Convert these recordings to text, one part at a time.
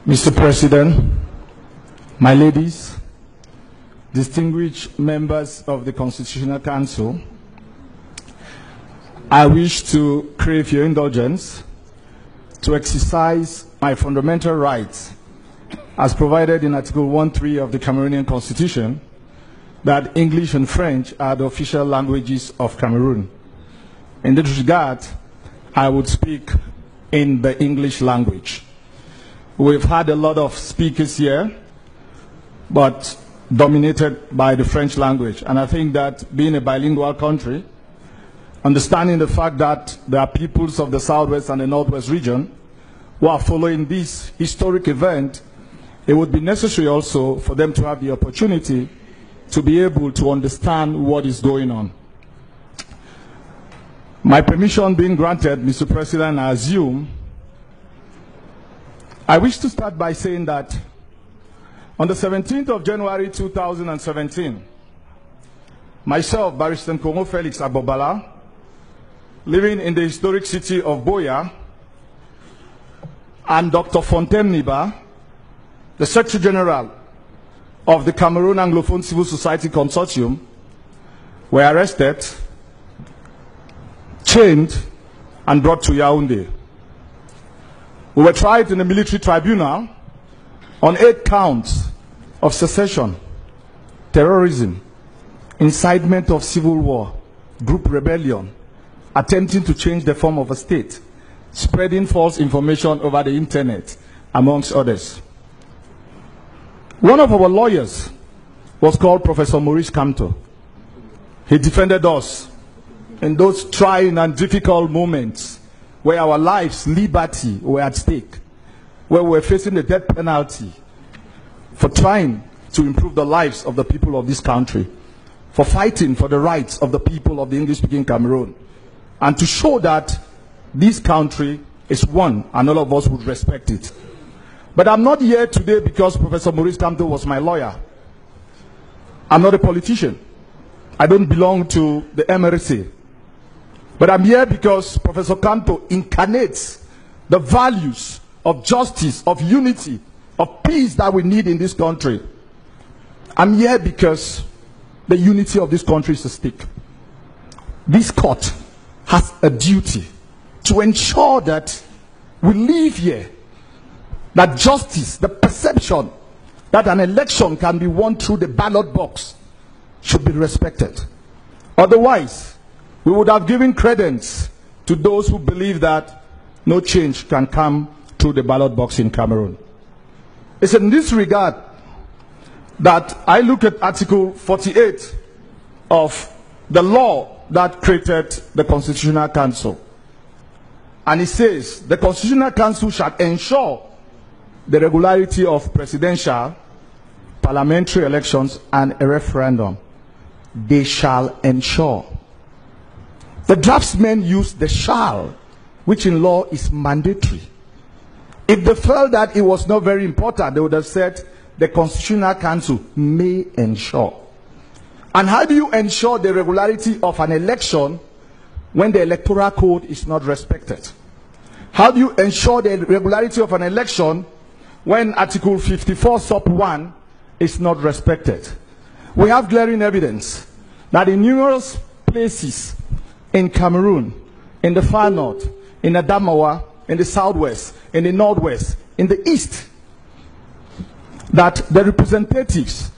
Mr. President, my ladies, distinguished members of the Constitutional Council, I wish to crave your indulgence to exercise my fundamental rights as provided in Article 1.3 of the Cameroonian Constitution, that English and French are the official languages of Cameroon. In this regard, I would speak in the English language. We've had a lot of speakers here, but dominated by the French language. And I think that being a bilingual country, understanding the fact that there are peoples of the Southwest and the Northwest region who are following this historic event, it would be necessary also for them to have the opportunity to be able to understand what is going on. My permission being granted, Mr. President, I assume, I wish to start by saying that on the 17th of January 2017, myself, Barrister Nkongho Felix Agbor Balla, living in the historic city of Boya, and Dr. Fontaine Niba, the Secretary General of the Cameroon Anglophone Civil Society Consortium, were arrested, chained, and brought to Yaoundé. We were tried in a military tribunal on 8 counts of secession, terrorism, incitement of civil war, group rebellion, attempting to change the form of a state, spreading false information over the internet, amongst others. One of our lawyers was called Professor Maurice Kamto. He defended us in those trying and difficult moments where our lives, liberty were at stake, where we were facing the death penalty, for trying to improve the lives of the people of this country, for fighting for the rights of the people of the English-speaking Cameroon, and to show that this country is one and all of us would respect it. But I'm not here today because Professor Maurice Kamto was my lawyer. I'm not a politician. I don't belong to the MRC. But I'm here because Professor Kamto incarnates the values of justice, of unity, of peace that we need in this country. I'm here because the unity of this country is at stake. This court has a duty to ensure that we live here, that justice, the perception that an election can be won through the ballot box should be respected. Otherwise, we would have given credence to those who believe that no change can come through the ballot box in Cameroon. It's in this regard that I look at Article 48 of the law that created the Constitutional Council. And it says, the Constitutional Council shall ensure the regularity of presidential, parliamentary elections, and a referendum. They shall ensure. The draftsmen use the shall, which in law is mandatory. If they felt that it was not very important, they would have said the Constitutional Council may ensure. And how do you ensure the regularity of an election when the electoral code is not respected? How do you ensure the regularity of an election when Article 54 sub 1 is not respected? We have glaring evidence that in numerous places in Cameroon, in the far north, in Adamawa, in the southwest, in the northwest, in the east, that the representatives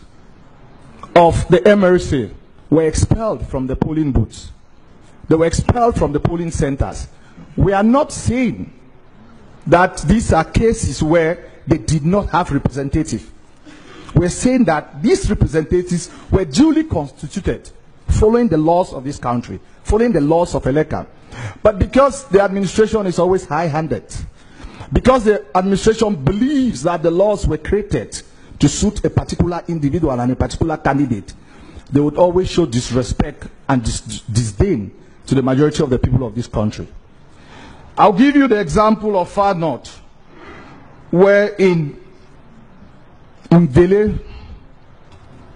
of the MRC were expelled from the polling booths. They were expelled from the polling centers. We are not saying that these are cases where they did not have representatives. We're saying that these representatives were duly constituted, following the laws of this country, following the laws of Eleka. But because the administration is always high-handed, because the administration believes that the laws were created to suit a particular individual and a particular candidate, they would always show disrespect and disdain to the majority of the people of this country. I'll give you the example of Far North, where in Mvele,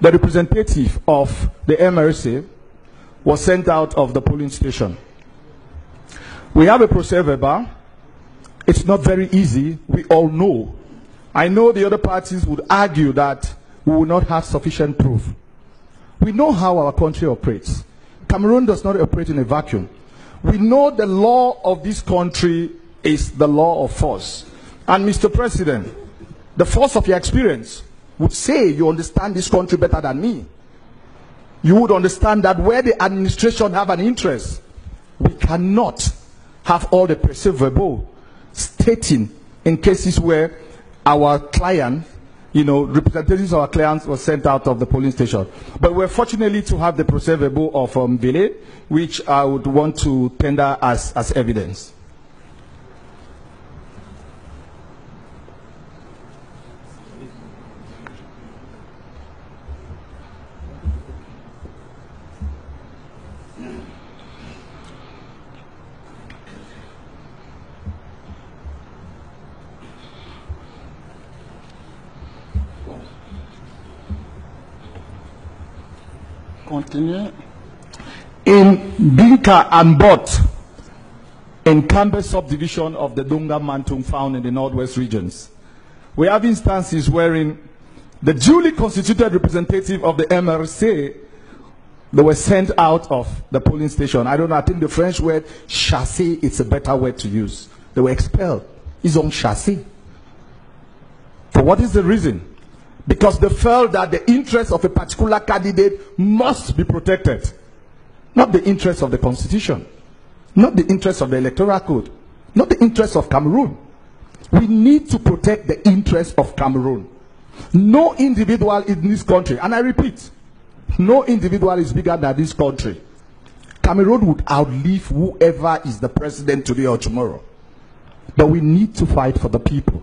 the representative of the MRC was sent out of the polling station. We have a procès verbal. It's not very easy, we all know. I know the other parties would argue that we will not have sufficient proof. We know how our country operates. Cameroon does not operate in a vacuum. We know the law of this country is the law of force. And Mr. President, the force of your experience would say you understand this country better than me. You would understand that where the administration have an interest, we cannot have all the procès-verbal stating in cases where our client, representatives of our clients were sent out of the polling station. But we're fortunately to have the procès-verbal of Balla, which I would want to tender as evidence. Continue. In Binka and Bot, in Cambe subdivision of the Dunga Mantung found in the northwest regions, we have instances wherein the duly constituted representative of the MRC, they were sent out of the polling station. I don't know, I think the French word chasser is a better word to use. They were expelled. Ils ont chassé. For what is the reason? Because they felt that the interest of a particular candidate must be protected. Not the interest of the Constitution. Not the interest of the Electoral Code. Not the interest of Cameroon. We need to protect the interest of Cameroon. No individual in this country, and I repeat, no individual is bigger than this country. Cameroon would outlive whoever is the president today or tomorrow. But we need to fight for the people.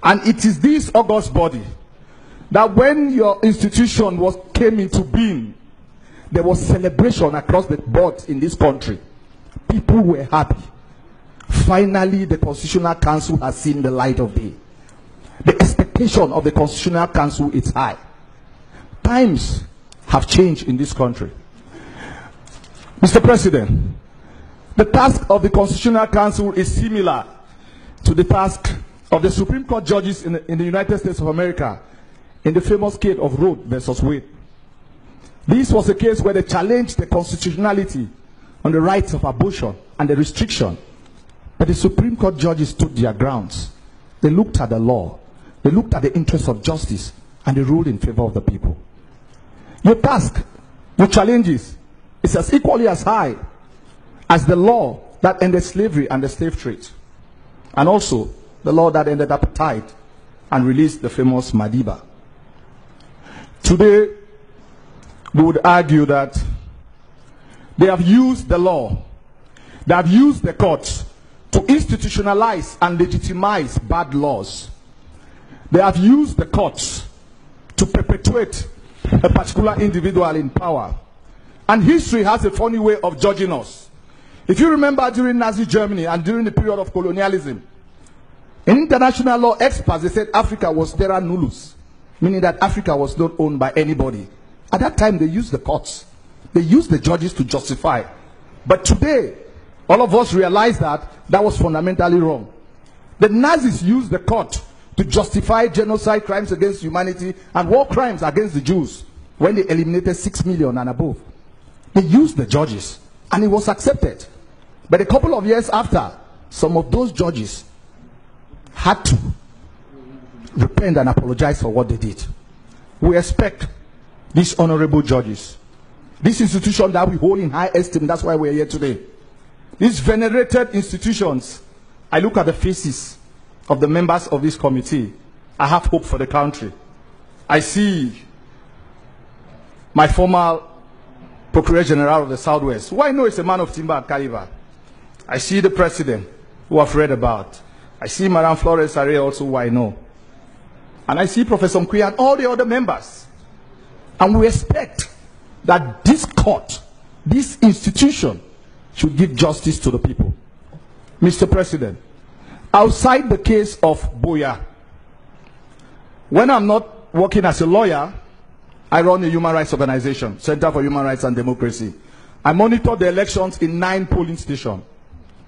And it is this august body that when your institution came into being, there was celebration across the board in this country. People were happy. Finally, the Constitutional Council has seen the light of day. The expectation of the Constitutional Council is high. Times have changed in this country. Mr. President, the task of the Constitutional Council is similar to the task of the Supreme Court judges in the United States of America in the famous case of Roe versus Wade. This was a case where they challenged the constitutionality on the rights of abortion and the restriction. But the Supreme Court judges stood their grounds. They looked at the law. They looked at the interests of justice and they ruled in favor of the people. Your task, your challenges, is as equally as high as the law that ended slavery and the slave trade. And also the law that ended apartheid and released the famous Madiba. Today, we would argue that they have used the law, they have used the courts to institutionalize and legitimize bad laws. They have used the courts to perpetuate a particular individual in power. And history has a funny way of judging us. If you remember during Nazi Germany and during the period of colonialism, in international law experts, they said Africa was terra nullus, meaning that Africa was not owned by anybody. At that time, they used the courts. They used the judges to justify. But today, all of us realize that that was fundamentally wrong. The Nazis used the court to justify genocide, crimes against humanity, and war crimes against the Jews when they eliminated 6 million and above. They used the judges, and it was accepted. But a couple of years after, some of those judges had to repent and apologize for what they did. We expect these honorable judges, this institution that we hold in high esteem, that's why we're here today. These venerated institutions, I look at the faces of the members of this committee. I have hope for the country. I see my former Procurator General of the Southwest, who I know is a man of timber and caliber. I see the President, who I've read about. I see Madame Flores Array also, who I know. And I see Professor Nkongho and all the other members. And we expect that this court, this institution, should give justice to the people. Mr. President, outside the case of Boya, when I'm not working as a lawyer, I run a human rights organization, Center for Human Rights and Democracy. I monitored the elections in 9 polling stations.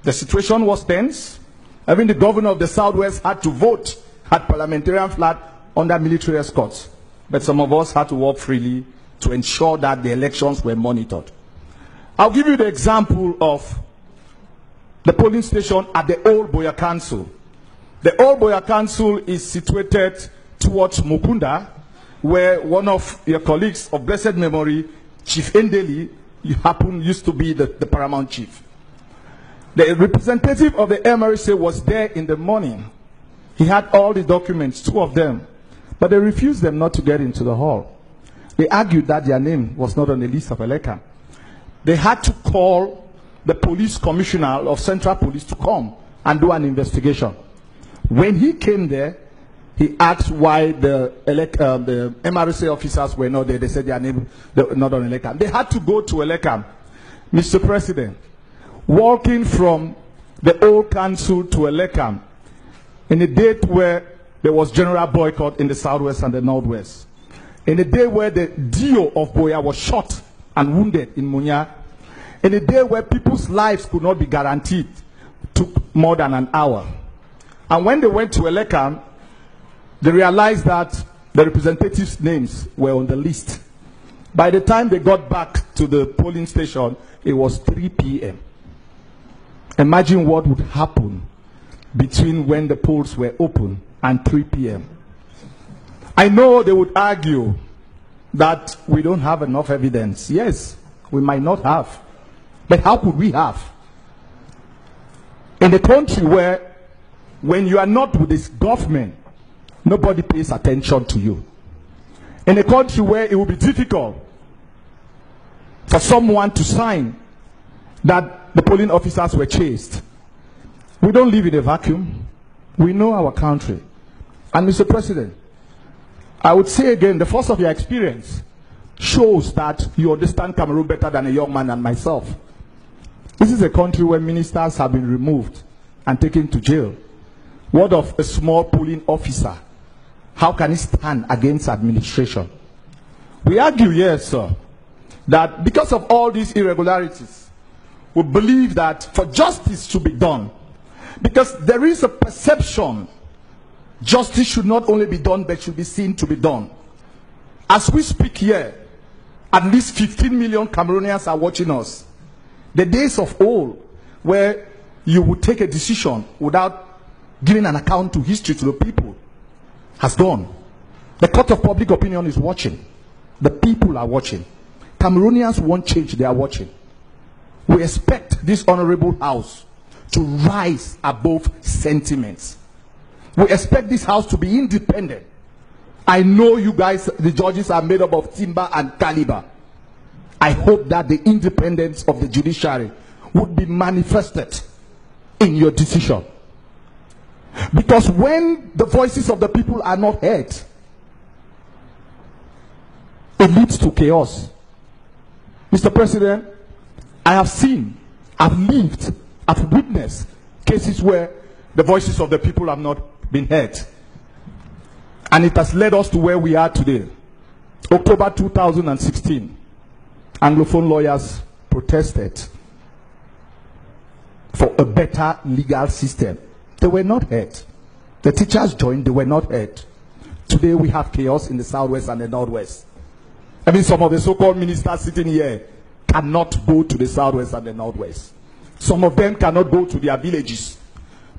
The situation was tense. Even the governor of the Southwest had to vote had parliamentarian flag under military escorts, but some of us had to walk freely to ensure that the elections were monitored. I'll give you the example of the polling station at the Old Boya Council. The Old Boya Council is situated towards Mukunda, where one of your colleagues of blessed memory, Chief Endeli, used to be the paramount chief. The representative of the MRSA was there in the morning. He had all the documents, 2 of them, but they refused them not to get into the hall. They argued that their name was not on the list of Elekam. They had to call the police commissioner of Central Police to come and do an investigation. When he came there, he asked why the MRSA officers were not there. They said their name not on Elekam. They had to go to Elekam. Mr. President, walking from the old council to Elekam in a date where there was general boycott in the southwest and the northwest, in a day where the DO of Boya was shot and wounded in Munya, in a day where people's lives could not be guaranteed, took more than an hour. And when they went to Elekam, they realized that the representatives' names were on the list. By the time they got back to the polling station, it was 3 p.m. Imagine what would happen between when the polls were open and 3 p.m. I know they would argue that we don't have enough evidence. Yes, we might not have. But how could we have? In a country where, when you are not with this government, nobody pays attention to you. In a country where it will be difficult for someone to sign that the polling officers were chased. We don't live in a vacuum. We know our country. And Mr. President, I would say again, the force of your experience shows that you understand Cameroon better than a young man and myself. This is a country where ministers have been removed and taken to jail. What of a small polling officer? How can he stand against administration? We argue, yes, sir, that because of all these irregularities, we believe that for justice to be done, because there is a perception justice should not only be done, but should be seen to be done. As we speak here, at least 15 million Cameroonians are watching us. The days of old, where you would take a decision without giving an account to history to the people, has gone. The court of public opinion is watching. The people are watching. Cameroonians want change, they are watching. We expect this honorable house to rise above sentiments. We expect this house to be independent. I know you guys, the judges, are made up of timber and caliber. I hope that the independence of the judiciary would be manifested in your decision. Because when the voices of the people are not heard, it leads to chaos. Mr. President, I have seen, I've lived, I've witnessed cases where the voices of the people have not been heard. And it has led us to where we are today. October 2016, Anglophone lawyers protested for a better legal system. They were not heard. The teachers joined, they were not heard. Today we have chaos in the southwest and the northwest. I mean, some of the so-called ministers sitting here cannot go to the southwest and the northwest. Some of them cannot go to their villages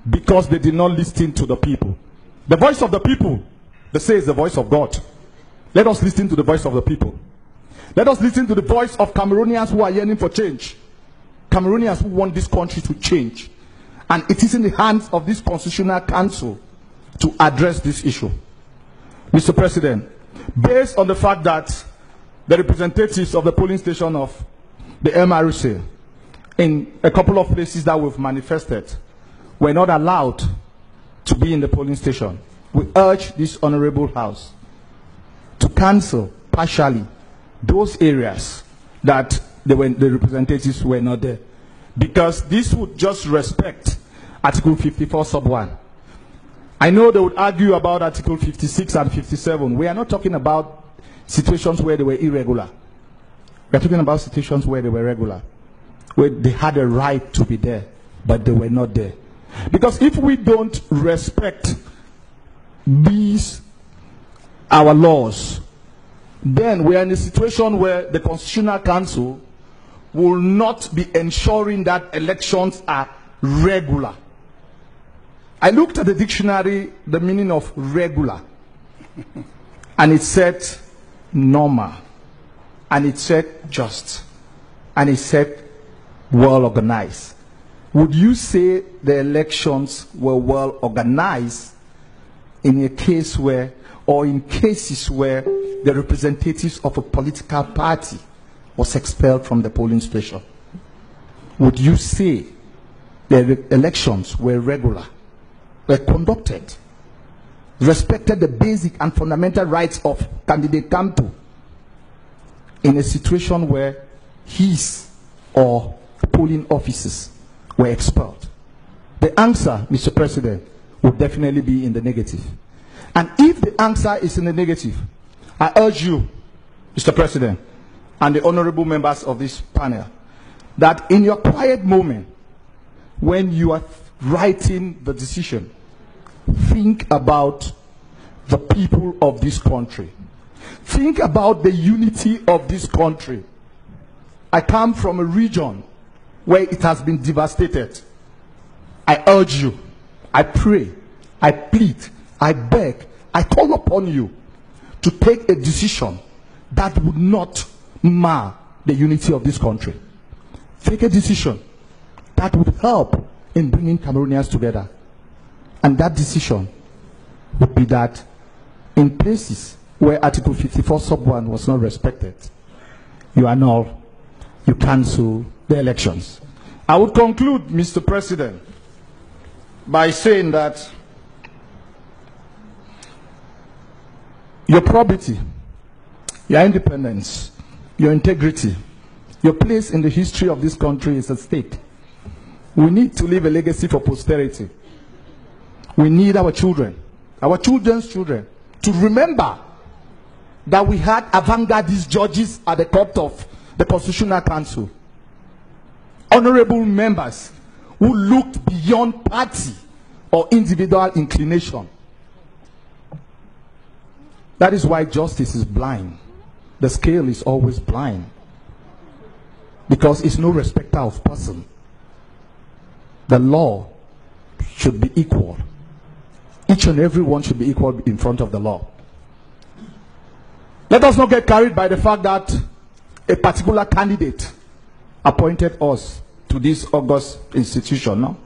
because they did not listen to the people. The voice of the people, they say, is the voice of God. Let us listen to the voice of the people. Let us listen to the voice of Cameroonians who are yearning for change. Cameroonians who want this country to change. And it is in the hands of this Constitutional Council to address this issue. Mr. President, based on the fact that the representatives of the polling station of the MRSA in a couple of places that we've manifested were not allowed to be in the polling station, we urge this honorable house to cancel partially those areas that the representatives were not there. Because this would just respect Article 54 sub 1. I know they would argue about Article 56 and 57. We are not talking about situations where they were irregular. We are talking about situations where they were regular, where they had a right to be there, but they were not there. Because if we don't respect these our laws, then we are in a situation where the Constitutional Council will not be ensuring that elections are regular. I looked at the dictionary, the meaning of regular, and it said normal, and it said just, and it said well organized. Would you say the elections were well organized in a case where, or in cases where the representatives of a political party was expelled from the polling station? Would you say the elections were regular, were conducted, respected the basic and fundamental rights of candidate Kamto in a situation where his or polling officers were expelled? The answer, Mr. President, would definitely be in the negative. And if the answer is in the negative, I urge you, Mr. President, and the honorable members of this panel, that in your quiet moment, when you are writing the decision, think about the people of this country. Think about the unity of this country. I come from a region where it has been devastated. I urge you, I pray, I plead, I beg, I call upon you to take a decision that would not mar the unity of this country. Take a decision that would help in bringing Cameroonians together. And that decision would be that in places where Article 54 sub 1 was not respected, you annul, you cancel the elections. I would conclude, Mr. President, by saying that your probity, your independence, your integrity, your place in the history of this country is at stake. We need to leave a legacy for posterity. We need our children, our children's children, to remember that we had avant-gardist judges at the court of the Constitutional Council. Honorable members who looked beyond party or individual inclination. That is why justice is blind. The scale is always blind. Because it's no respecter of person. The law should be equal. Each and every one should be equal in front of the law. Let us not get carried by the fact that a particular candidate appointed us to this august institution. No?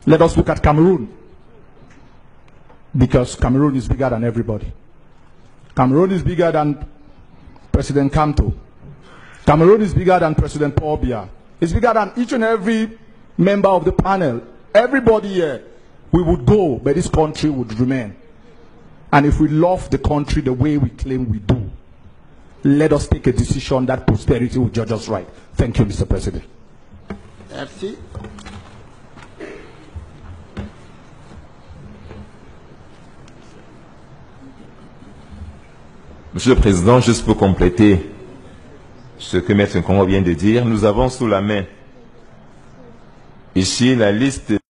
Let us look at Cameroon. Because Cameroon is bigger than everybody. Cameroon is bigger than President Kamto. Cameroon is bigger than President Paul Biya. It's bigger than each and every member of the panel. Everybody here, we would go, but this country would remain. And if we love the country the way we claim we do, let us take a decision that posterity will judge us right. Thank you, Mr. President. Merci. Monsieur le Président, juste pour compléter ce que M. Nkongho vient de dire, nous avons sous la main ici la liste